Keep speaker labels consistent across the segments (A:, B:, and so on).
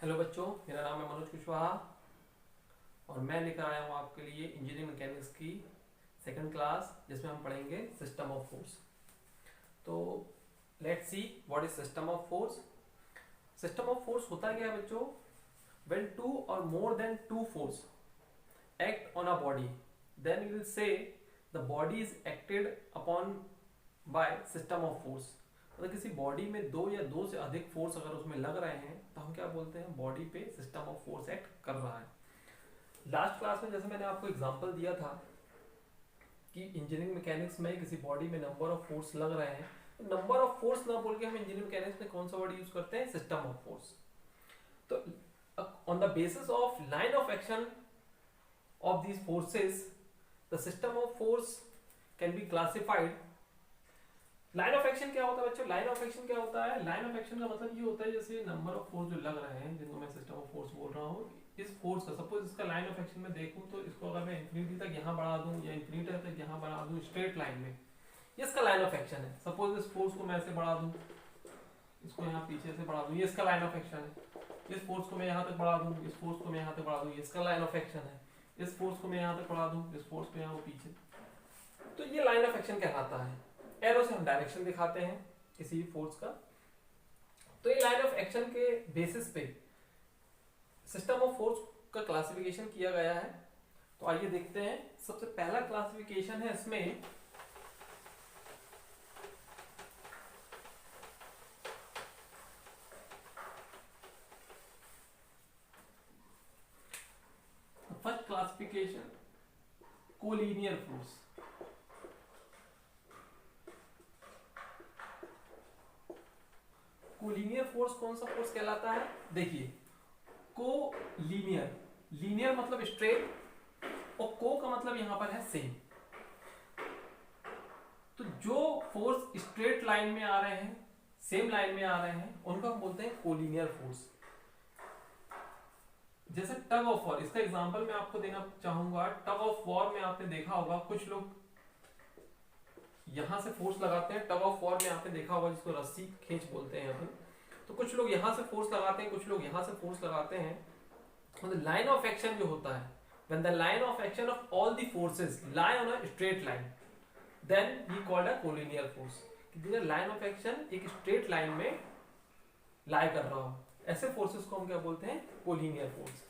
A: Hello बच्चों, मेरा नाम है मनोज कुशवाहा और मैं लेकर आया हूँ आपके लिए इंजीनियरिंग मैकेनिक्स की सेकंड क्लास जिसमें हम पढ़ेंगे सिस्टम ऑफ फोर्स। तो let's see what is system of force. System of force होता क्या है बच्चों? व्हेन टू और more than two force act on a body then you will say the body is acted upon by system of force. मतलब किसी body में दो या दो से अधिक फोर्स अगर उसमें लग रहे हैं तो हम क्या बोलते हैं? बॉडी पे सिस्टम ऑफ फोर्स एक्ट कर रहा है। लास्ट क्लास में जैसे मैंने आपको एग्जांपल दिया था कि इंजीनियरिंग मैकेनिक्स में किसी बॉडी में नंबर ऑफ फोर्स लग रहे हैं, तो नंबर ऑफ फोर्स ना बोल के हम इंजीनियरिंग मैकेनिक्स में कौन सा वर्ड यूज करते हैं? System of force. तो on the basis of line of action of these forces the system of force can be classified. Line of action क्या होता है बच्चों? लाइन ऑफ एक्शन क्या होता है? लाइन ऑफ एक्शन का मतलब ये होता है जैसे नंबर ऑफ फोर्स जो लग रहे हैं जिनको मैं सिस्टम ऑफ फोर्स बोल रहा हूँ, इस फोर्स का सपोज इसका लाइन ऑफ एक्शन में देखूं तो इसको अगर मैं इंफिनिटी तक यहाँ बढ़ा दूं या इंफिनिटी तक यहाँ बढ़ा दूं स्ट्रेट लाइन में, ये इसका लाइन ऑफ एक्शन है। सपोज इस फोर्स को मैं ऐसे बढ़ा दूं, इसको यहाँ पीछे से बढ़ा दूं, ये इसका लाइन ऑफ एक्शन है। इस फोर्स को मैं यहाँ तक बढ़ा दूं, इस फोर्स को मैं यहाँ तक बढ़ा दूं, ये इसका लाइन ऑफ एक्शन है। इस फोर्स को मैं यहाँ तक बढ़ा दूं, इस फोर्स को यहाँ पीछे, तो ये लाइन ऑफ एक्शन कहलाता है। एरो से हम डायरेक्शन दिखाते हैं किसी भी फोर्स का। तो ये लाइन ऑफ एक्शन के बेसिस पे सिस्टम ऑफ फोर्स का क्लासिफिकेशन किया गया है। तो आइए देखते हैं। सबसे पहला क्लासिफिकेशन है इसमें first classification collinear force. Collinear force कौन सा फोर्स कहलाता है? देखिए, को लीनियर, लीनियर मतलब स्ट्रेट और को का मतलब यहां पर है सेम। तो जो फोर्स स्ट्रेट लाइन में आ रहे हैं, सेम लाइन में आ रहे हैं, उनको हम बोलते हैं कोलिनियर फोर्स। जैसे टग ऑफ वॉर, इसका एग्जांपल मैं आपको देना चाहूंगा। टग ऑफ वॉर में आपने देखा होगा कुछ लोग यहां से फोर्स लगाते हैं। टग ऑफ वॉर में आपने देखा होगा जिसको रस्सी खींच बोलते हैं यहाँ पे। तो कुछ लोग यहां से फोर्स लगाते हैं, कुछ लोग यहां से फोर्स लगाते हैं। तो लाइन ऑफ एक्शन जो होता है, when the line of action of all the forces lie on a straight line, then we called a collinear force। जिधर लाइन ऑफ एक्शन एक स्ट्रेट लाइन में लाई कर रहा हो, ऐसे फोर्सेस को हम क्या बोलते हैं? Collinear force.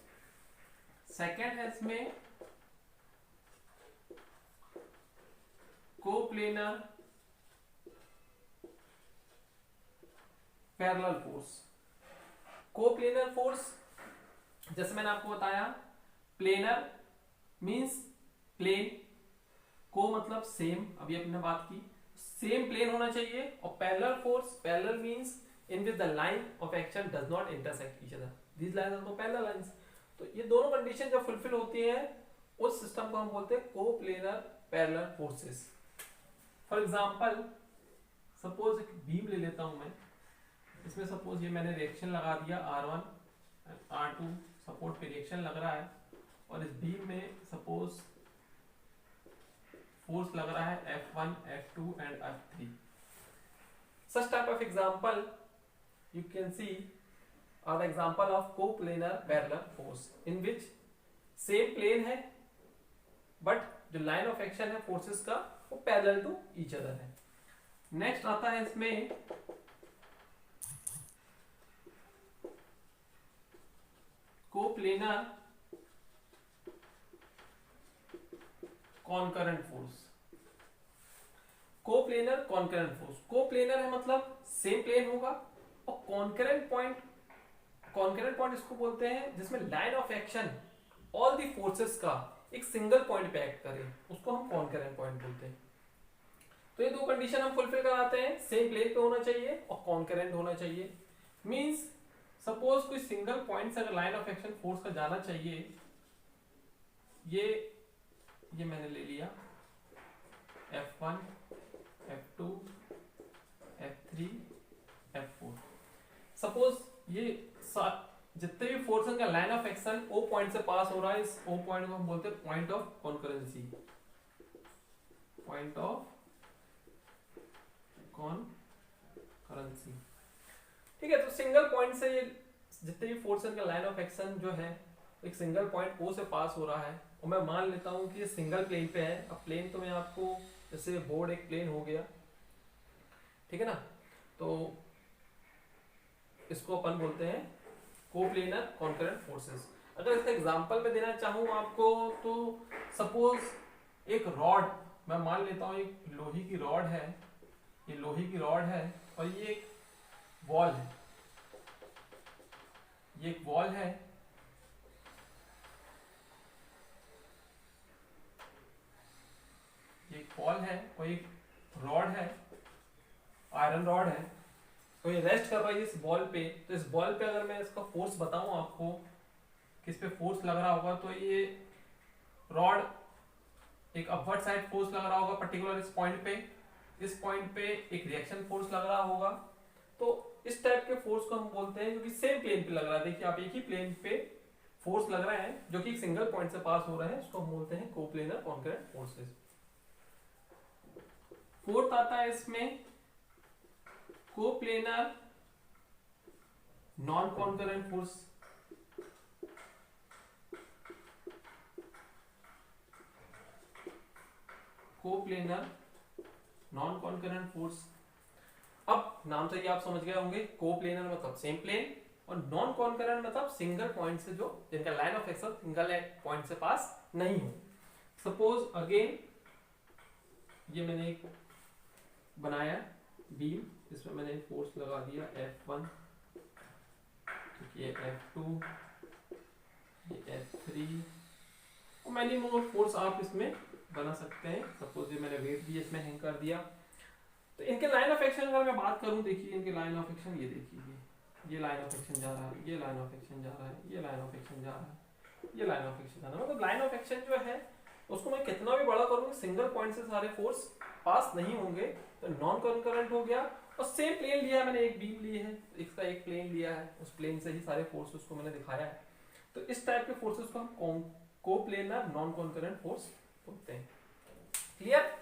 A: सेकेंड है इसमें coplanar parallel force. Coplanar force जैसे मैंने आपको बताया, प्लेनर मींस प्लेन, को मतलब सेम, अभी अपने बात की, सेम प्लेन होना चाहिए। और parallel force, parallel means in which the line of action does not intersect each other, these lines are parallel lines. तो ये दोनों कंडीशन जब फुलफिल होती है उस सिस्टम को हम बोलते हैं coplanar parallel forces. For example suppose एक बीम ले लेता हूं मैं, इसमें सपोज ये मैंने रिएक्शन लगा दिया R1 R2, सपोर्ट पे रिएक्शन लग रहा है, और इस बीम में सपोज फोर्स लग रहा है F1 F2 and F3। such type of example you can see are the example of coplanar parallel force in which same plane है but जो line of action है forces का वो parallel to each other है। next आता है इसमें coplanar concurrent force. Coplanar concurrent force, coplanar है मतलब सेम प्लेन होगा, और कॉन्करेंट पॉइंट, कॉन्करेंट पॉइंट इसको बोलते हैं जिसमें line of action all the forces का एक सिंगल पॉइंट पे एक्ट करे, उसको हम कॉन्करेंट पॉइंट बोलते हैं। तो ये दो कंडीशन हम फुलफिल कराते हैं, सेम प्लेन पे होना चाहिए और कॉन्करेंट होना चाहिए। मींस सपोज कोई सिंगल पॉइंट से अगर लाइन ऑफ एक्शन फोर्स का जाना चाहिए, ये मैंने ले लिया F1 F2 F3 F4। Suppose ये जितने भी फोर्सेस का line of action O point से पास हो रहा है, इस O पॉइंट को हम बोलते हैं point of concurrency, point of concurrency. ठीक है, तो सिंगल पॉइंट से ये जितने भी फोर्स का लाइन ऑफ एक्शन जो है एक सिंगल पॉइंट O से पास हो रहा है, और मैं मान लेता हूँ कि ये सिंगल प्लेन पे है। अब प्लेन तो मैं आपको, जैसे बोर्ड एक प्लेन हो गया, ठीक है ना, तो इसको अपन बोलते हैं कोप्लेनर कॉन्करेंट फोर्सेस। अगर इसका एग्जांपल में देना चाहूँ आपको, तो सपोज एक रॉड, मैं मान लेता हूँ एक लोहे की रॉड है, ये लोहे की रॉड है, और ये एक वॉल है, ये एक वॉल है, ये एक वॉल है, और एक रॉड है, आयरन रॉड है, तो ये रेस्ट कर रही है इस बॉल पे। तो इस बॉल पे अगर मैं इसका फोर्स बताऊं आपको, किस पे फोर्स लग रहा होगा, तो ये रॉड एक अपवर्ड साइड फोर्स लग रहा होगा पर्टिकुलर इस पॉइंट पे, इस पॉइंट पे एक रिएक्शन फोर्स लग रहा होगा। तो इस टाइप के फोर्स को हम बोलते हैं, जो कि सेम प्लेन पे लग रहा है। देखिए आप, एक ही प्लेन पे फोर्स लग रहे हैं जो कि एक सिंगल पॉइंट से पास हो रहे हैं, उसको हम बोलते हैं कोप्लेनर कॉन्करेंट फोर्सेस। फोर्थ आता है इसमें coplanar non concurrent force. Coplanar non concurrent force, अब नाम से ही आप समझ गए होंगे, कोप्लेनर मतलब सेम प्लेन, और नॉन कॉन्करेंट मतलब सिंगल पॉइंट से, जो जिनका line of action single point से पास नहीं हो। सपोज अगेन ये मैंने एक बनाया बीम, इसमें मैंने फोर्स लगा दिया F1, ये F2, ये F3, और मैनी मोर फोर्स आप इसमें बना सकते हैं। सपोज ये मैंने वेट भी इसमें हैंग कर दिया। तो इनके लाइन ऑफ एक्शन अगर मैं बात करूं, देखिए इनके लाइन ऑफ एक्शन, ये देखिए ये लाइन ऑफ एक्शन जा रहा है, ये लाइन ऑफ एक्शन जा रहा है, ये लाइन ऑफ एक्शन जा रहा है, ये लाइन ऑफ एक्शन जा रहा है। मतलब लाइन ऑफ एक्शन जो है उसको मैं कितना भी बड़ा करूंगा, सिंगल पॉइंट से सारे फोर्स पास नहीं होंगे, तो नॉन कॉन्करेंट हो गया। और सेम प्लेन लिया है मैंने, एक बीम ली है, इसका एक प्लेन लिया है, उस प्लेन से ही सारे फोर्सेस को मैंने दिखाया है। तो इस टाइप के फोर्सेस को हम कोप्लेनर नॉन कॉन्करेंट फोर्स बोलते हैं। क्लियर?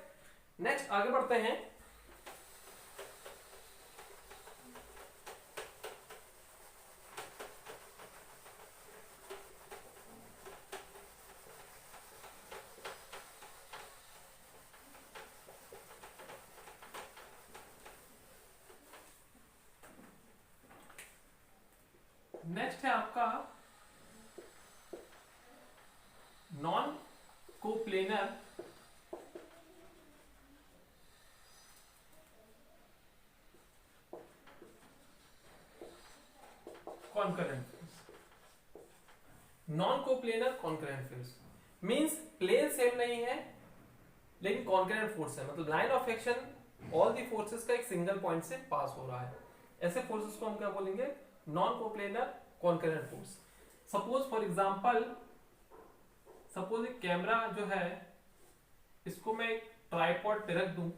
A: नेक्स्ट आगे बढ़ते हैं। नेक्स्ट है आपका non coplanar concurrent force. Non coplanar concurrent force means plane same नहीं है लेकिन कॉन्करेंट फोर्स है, मतलब line of action all the forces का एक सिंगल पॉइंट से पास हो रहा है। ऐसे फोर्सेस को हम क्या बोलेंगे? Non coplanar concurrent force. Suppose for example, suppose एक कैमरा जो है, इसको मैं एक ट्राइपॉड पे रख दूं,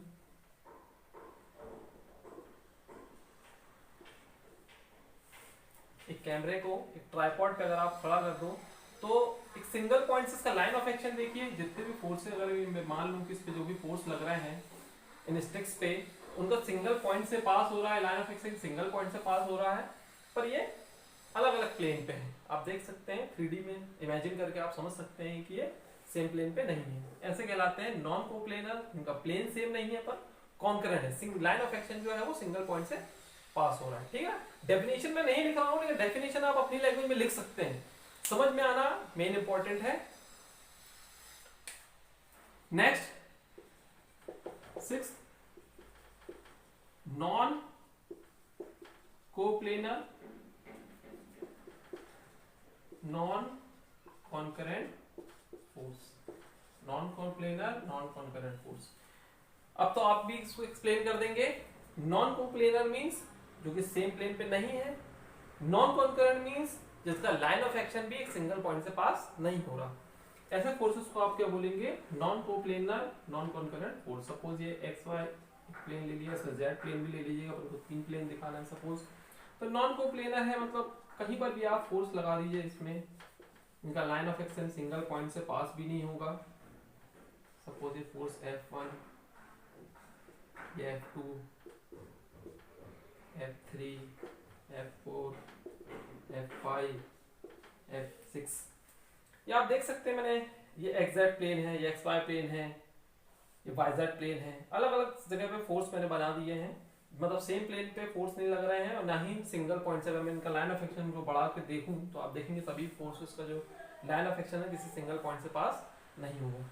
A: एक कैमरे को एक ट्राइपॉड पे अगर आप खड़ा कर दो, तो एक सिंगल पॉइंट से इसका लाइन ऑफ एक्शन देखिए, जितने भी फोर्स अगर मैं मान लूं कि इस पे जो भी फोर्स लग रहे हैं इन स्टिक्स पे, उनका सिंगल पॉइंट से पास हो रहा है, line of action single point से पास हो रहा है, पर ये अलग अलग प्लेन पे है। आप देख सकते हैं 3D में इमेजिन करके आप समझ सकते हैं कि ये सेम प्लेन पे नहीं है। ऐसे कहलाते हैं नॉन कोप्लेनर, इनका प्लेन सेम नहीं है पर कॉन्करेंट है, लाइन ऑफ एक्शन जो है वो सिंगल पॉइंट से पास हो रहा है। ठीक है, डेफिनेशन में नहीं लिखा हूं, लेकिन डेफिनेशन आप अपनी लैंग्वेज में लिख सकते हैं, समझ में आना मेन इंपॉर्टेंट है। Next 6 non coplanar non concurrent force. Non coplanar non concurrent force, अब तो आप भी इसको एक्सप्लेन कर देंगे। नॉन कोप्लेनर मींस जो कि सेम प्लेन पे नहीं है, नॉन कॉन्करेंट मींस जिसका लाइन ऑफ एक्शन भी एक सिंगल पॉइंट से पास नहीं हो रहा। ऐसे फोर्सेस को आप क्या बोलेंगे? Non coplanar non concurrent force. Suppose ये एक्स वाई प्लेन ले लिया, इसमें जेड प्लेन भी ले लीजिएगा, पर 3 प्लेन दिखाना है सपोज, तो नॉन कोप्लेनर है, मतलब कहीं पर भी आप फोर्स लगा दीजिए, इसमें इनका line of action single point से पास भी नहीं होगा। सपोज ये फोर्स F1, ये F2, F3, F4, F5, F6। ये आप देख सकते हैं, मैंने ये XZ प्लेन है, ये XY प्लेन है, ये YZ प्लेन है, अलग अलग जगह पे फोर्स मैंने बना दिए हैं। मतलब सेम प्लेन पे फोर्स नहीं लग रहे हैं और ना ही सिंगल पॉइंट से। अगर मैं इनका लाइन ऑफ एक्शन को बढ़ा के देखूं तो आप देखेंगे सभी फोर्सेस का जो लाइन ऑफ एक्शन है किसी सिंगल पॉइंट से पास नहीं होगा।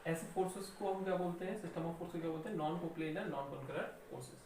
A: ऐसे फोर्सेस को हम क्या बोलते हैं, सिस्टम ऑफ फोर्स को क्या बोलते हैं, non coplanar non concurrent forces.